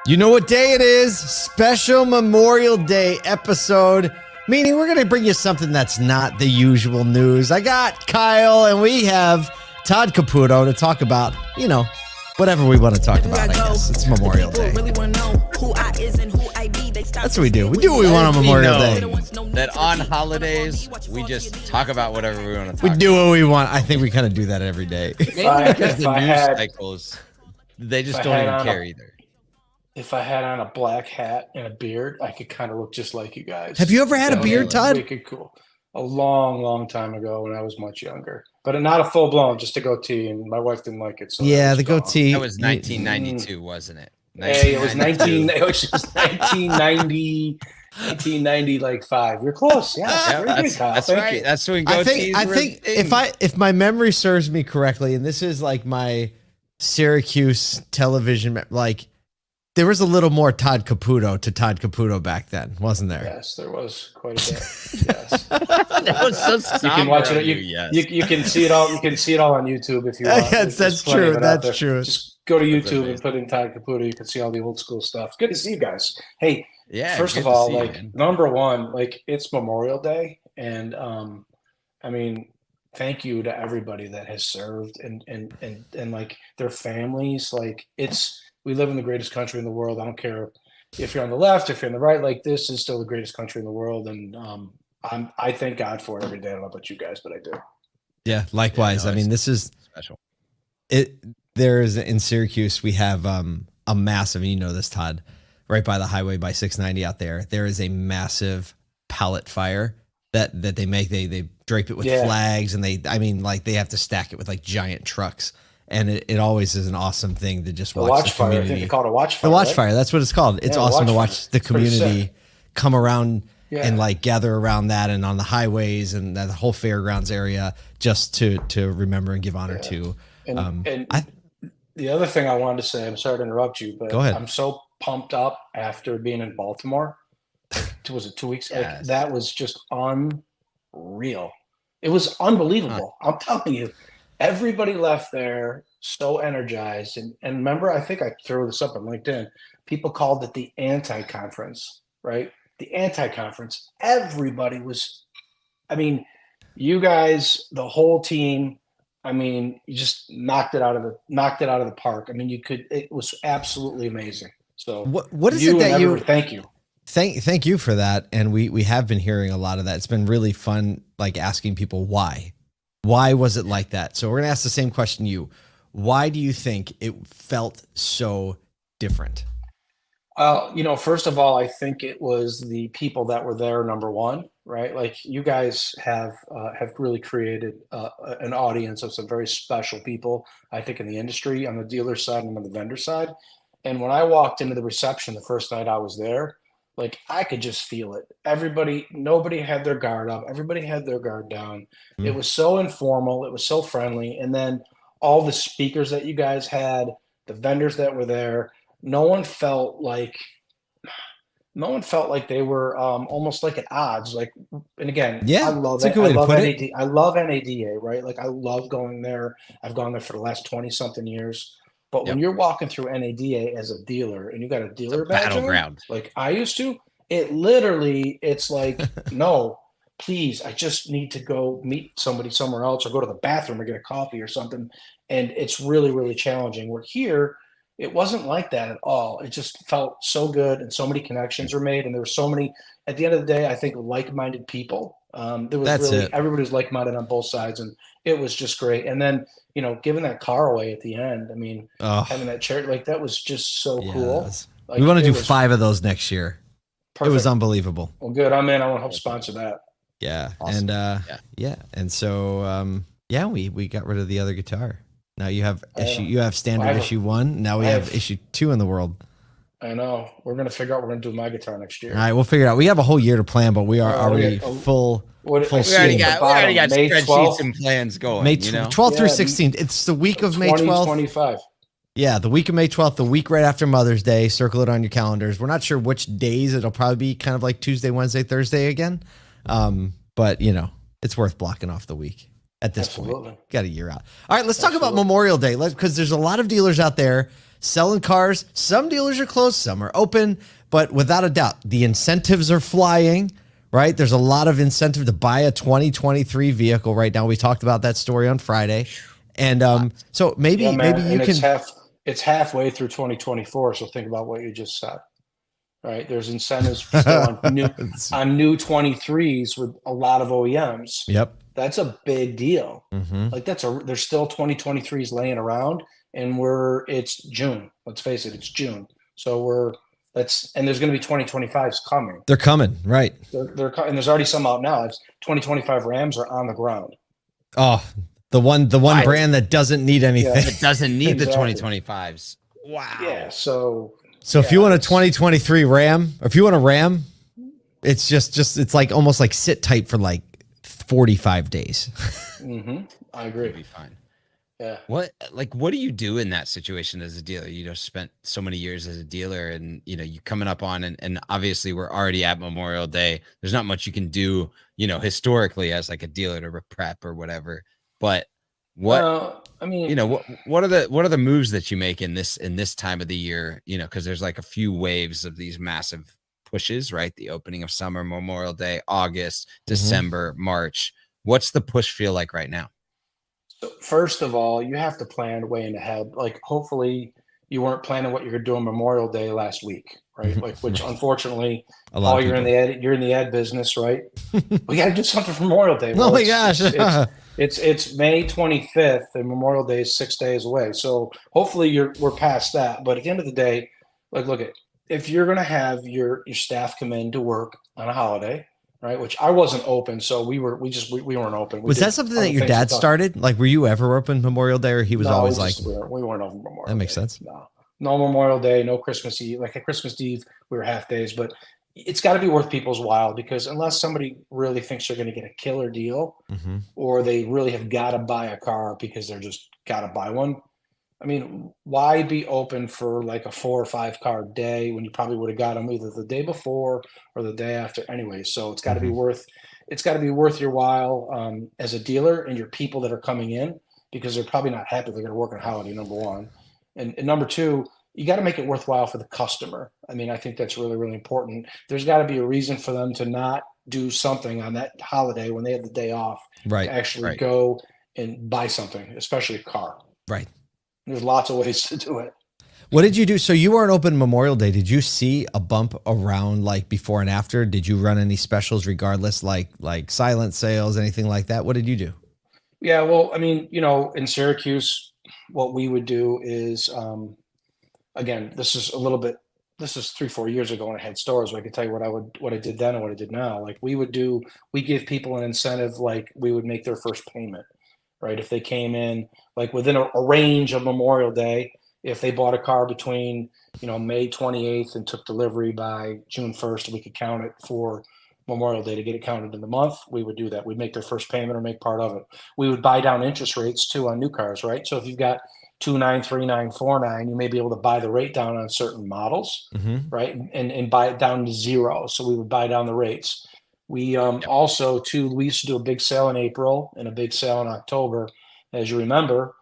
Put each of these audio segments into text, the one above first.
You know what day it is? Special Memorial Day episode, meaning we're going to bring you something that's not the usual news. I got Kyle and we have Todd Caputo to talk about, you know, whatever we want to talk about, I guess. It's Memorial Day. That's what we do. We do what we want on Memorial Day. That on holidays, we just talk about whatever we want to talk We do what we want. I think we kind of do that every day. Maybe because the news cycles, they just don't even care either. If I had on a black hat and a beard, I could kind of look just like you guys. Have you ever had a beard, Todd? Wicked cool. A long, long time ago when I was much younger. But not a full blown, just a goatee, and my wife didn't like it. So yeah, the goatee. That was 1992, wasn't it? Hey, it was 1990, like 5. You're close. Yeah, that's right. That's when goatees I think if my memory serves me correctly, and this is like my Syracuse television, like there was a little more Todd Caputo back then, wasn't there? Yes, there was quite a bit. Yes, that was so you can watch it. You can see it all. You can see it all on YouTube if you want. Yes, that's true. That's true. Just go to YouTube and put in Todd Caputo. You can see all the old school stuff. It's good to see you guys. Hey, yeah. First of all, like number one, like it's Memorial Day, and I mean, thank you to everybody that has served and like their families. Like we live in the greatest country in the world. I don't care if you're on the left, if you're on the right, like this is still the greatest country in the world. And I thank God for it every day. I don't know about you guys, but I do. Yeah, likewise. Yeah, no, I mean, this is special. There's in Syracuse, we have a massive, and you know this, Todd, right by the highway by 690 out there. There is a massive pallet fire that they make. They drape it with flags, and they have to stack it with like giant trucks. And it always is an awesome thing to just watch the community. I think they call it a watch fire. The watch fire, that's what it's called. It's awesome to watch the community come around and like gather around that and on the highways and the whole fairgrounds area just to remember and give honor to. And the other thing I wanted to say, I'm sorry to interrupt you, but go ahead. I'm so pumped up after being in Baltimore. Was it 2 weeks? Yes. Like, that was just unreal. It was unbelievable. I'm telling you. Everybody left there so energized. And remember, I think I threw this up on LinkedIn. People called it the anti-conference, right? The anti-conference. Everybody was, I mean, you guys, the whole team, I mean, you just knocked it out of the park. I mean, it was absolutely amazing. So what is it that thank you. Thank you for that. And we have been hearing a lot of that. It's been really fun, like asking people why. Why was it like that? So we're going to ask the same question to you. Why do you think it felt so different? First of all, I think it was the people that were there, number one, right? Like you guys have really created an audience of some very special people, I think, in the industry on the dealer side and on the vendor side. And when I walked into the reception the first night I was there, like I could just feel it. Nobody had their guard up. Everybody had their guard down. It was so informal. It was so friendly. And then all the speakers that you guys had, the vendors that were there, no one felt like they were almost like at odds. Like, and again, I love NADA, right? Like I love going there. I've gone there for the last 20 something years. But when you're walking through NADA as a dealer and you got a dealer badge battleground, like I used to, it's like, no, please, I just need to go meet somebody somewhere else or go to the bathroom or get a coffee or something. And it's really, really challenging. We're here. It wasn't like that at all. It just felt so good and so many connections were made. And there were so many, at the end of the day, I think like-minded people. Everybody was like-minded on both sides, and it was just great. And then, giving that car away at the end, I mean, having that chair, like that was just so cool. We want to do 5 of those next year. Perfect. It was unbelievable. Well, good. I'm in. I want to help sponsor that. Yeah. Awesome. And and so we got rid of the other guitar. Now you have standard issue 1. Now we have issue 2 in the world. I know. We're going to figure out what we're going to do with my guitar next year. All right, we'll figure it out. We have a whole year to plan, but we are already full steam. We already got spreadsheets and plans going. May 12th through 16th. It's the week of May 12th. 25. Yeah, the week of May 12th, the week right after Mother's Day. Circle it on your calendars. We're not sure which days. It'll probably be kind of like Tuesday, Wednesday, Thursday again. But, it's worth blocking off the week. At this point, got a year out. All right, let's talk about Memorial Day. Because there's a lot of dealers out there selling cars. Some dealers are closed, some are open, but without a doubt, the incentives are flying, right? There's a lot of incentive to buy a 2023 vehicle right now. We talked about that story on Friday. And so maybe you can. It's halfway through 2024. So think about what you just said. Right, there's incentives still on new 23s with a lot of OEMs. Yep, that's a big deal. Mm-hmm. Like there's still 2023s laying around, and it's June. Let's face it, it's June. So and there's going to be 2025s coming. They're coming, right? They're and there's already some out now. 2025 Rams are on the ground. Oh, the one brand that doesn't need anything. Yeah. It doesn't need exactly. The 2025s. Wow. Yeah. So if you want a 2023 Ram, or if you want a Ram, it's it's like almost like sit tight for like 45 days. Mm-hmm. I agree. It'll be fine. Yeah. What do you do in that situation as a dealer? You know, spent so many years as a dealer, and you coming up on, and obviously we're already at Memorial Day. There's not much you can do, historically as like a dealer to prep or whatever. But what what are the moves that you make in this time of the year? Because there's like a few waves of these massive pushes, right? The opening of summer, Memorial Day, August, December, March. What's the push feel like right now? So first of all, you have to plan way in ahead. Like, hopefully you weren't planning what you're going to do on Memorial Day last week, right? Like, which unfortunately, you're in the ad business, right? We got to do something for Memorial Day. Well, oh my gosh. It's May 25th and Memorial Day is 6 days away. So hopefully we're past that. But at the end of the day, look if you're going to have your staff come in to work on a holiday, right? Which I wasn't open, so we weren't open. Was that something that your dad started? Like, were you ever open Memorial Day, or he was always we weren't open Memorial Day. That makes sense. No Memorial Day, no Christmas Eve. Like at Christmas Eve, we were half days, but it's got to be worth people's while, because unless somebody really thinks they're going to get a killer deal, or they really have got to buy a car because they're just got to buy one. I mean, why be open for like a 4 or 5 car day when you probably would have got them either the day before or the day after anyway? So it's got to be worth your while as a dealer and your people that are coming in, because they're probably not happy they're going to work on holiday, number one. And number two, you got to make it worthwhile for the customer. I mean, I think that's really, really important. There's got to be a reason for them to not do something on that holiday when they have the day off, right? To actually go and buy something, especially a car. Right. There's lots of ways to do it. What did you do? So you weren't open Memorial Day. Did you see a bump around like before and after? Did you run any specials regardless, like silent sales, anything like that? What did you do? Yeah, well, I mean, in Syracuse, what we would do is, again, this is 3-4 years ago when I had stores. So I could tell you what I did then and what I did now. Like we give people an incentive, like we would make their first payment, right? If they came in like within a range of Memorial Day, if they bought a car between, May 28th and took delivery by June 1st, we could count it for Memorial Day to get it counted in the month. We would do that. We'd make their first payment or make part of it. We would buy down interest rates too on new cars, right? So if you've got 2.9, 3.9, 4.9, you may be able to buy the rate down on certain models, right? And buy it down to 0. So we would buy down the rates. We also too, we used to do a big sale in April and a big sale in October, as you remember.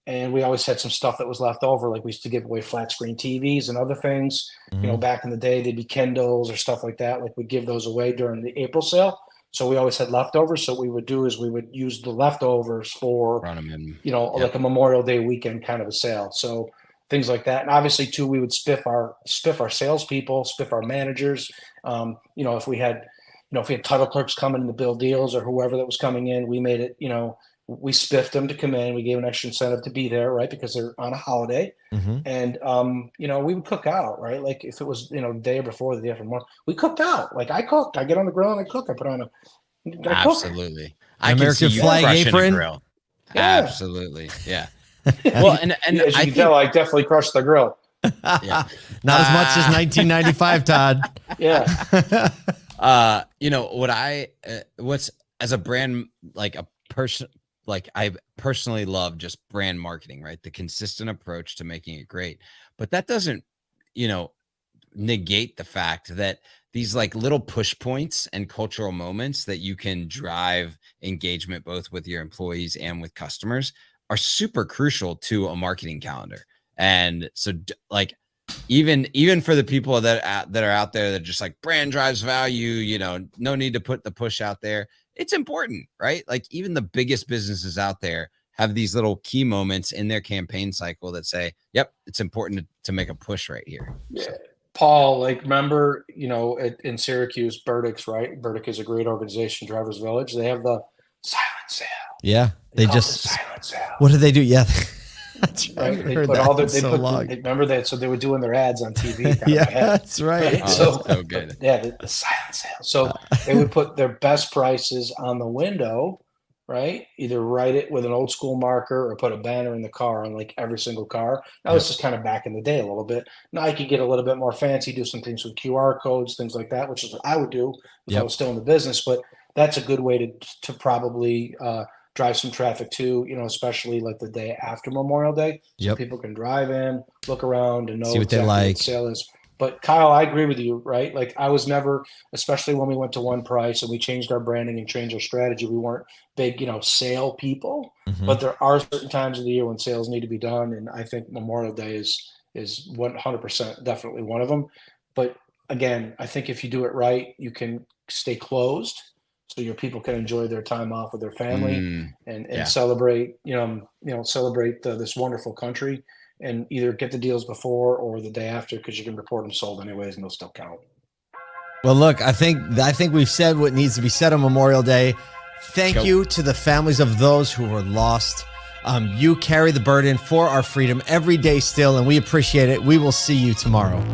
And we always had some stuff that was left over. Like we used to give away flat screen TVs and other things. Back in the day, they'd be Kindles or stuff like that. Like we'd give those away during the April sale. So we always had leftovers. So what we would do is we would use the leftovers for, like a Memorial Day weekend kind of a sale. So things like that. And obviously too, we would spiff our salespeople, spiff our managers. If we had title clerks coming in to build deals or whoever that was coming in, we made it, we spiffed them to come in. We gave an extra incentive to be there, right? Because they're on a holiday. And, we would cook out, right? Like if it was, the day before, the day after tomorrow, we cooked out. Like I cooked, I get on the grill and I cook, I put on absolutely. I American flag apron. Grill. Yeah. Absolutely. Yeah. Well, and as you can tell, I definitely crushed the grill. Yeah. Not as much as 1995, Todd. Yeah. What's as a brand, like a person, like I personally love just brand marketing, right? The consistent approach to making it great. But that doesn't, negate the fact that these like little push points and cultural moments that you can drive engagement both with your employees and with customers are super crucial to a marketing calendar. And so like, even for the people that are out there that just like brand drives value, you know, no need to put the push out there. It's important, right? Like even the biggest businesses out there have these little key moments in their campaign cycle that say, yep, it's important to make a push right here. Yeah. So. Paul, like, remember, you know, in Syracuse, Burdick's, right? Burdick is a great organization, Drivers Village. They have the silent sale. Yeah. They call it just, the silent sale. what do they do? Yeah. That's Right. They heard put that all their, in they so put, long. remember that? So they were doing their ads on TV. Yeah, that's right. Right? Oh, so good. Yeah, the silent sale. So they would put their best prices on the window, right? Either write it with an old school marker or put a banner in the car on like every single car. Now, this is kind of back in the day a little bit. Now you could get a little bit more fancy, do some things with QR codes, things like that, which is what I would do if I was still in the business. But that's a good way to probably drive some traffic too, you know, especially like the day after Memorial Day. So people can drive in, look around, and know see what they like. what the sale is. But Kyle, I agree with you, right? Like I was never, especially when we went to One Price and we changed our branding and changed our strategy, we weren't big, you know, sale people. But there are certain times of the year when sales need to be done. And I think Memorial Day is 100% definitely one of them. But again, I think if you do it right, you can stay closed so your people can enjoy their time off with their family and celebrate, celebrate this wonderful country, and either get the deals before or the day after, because you can report them sold anyways and they'll still count. Well, look, I think we've said what needs to be said on Memorial Day. Thank you to the families of those who were lost. You carry the burden for our freedom every day still, and we appreciate it. We will see you tomorrow.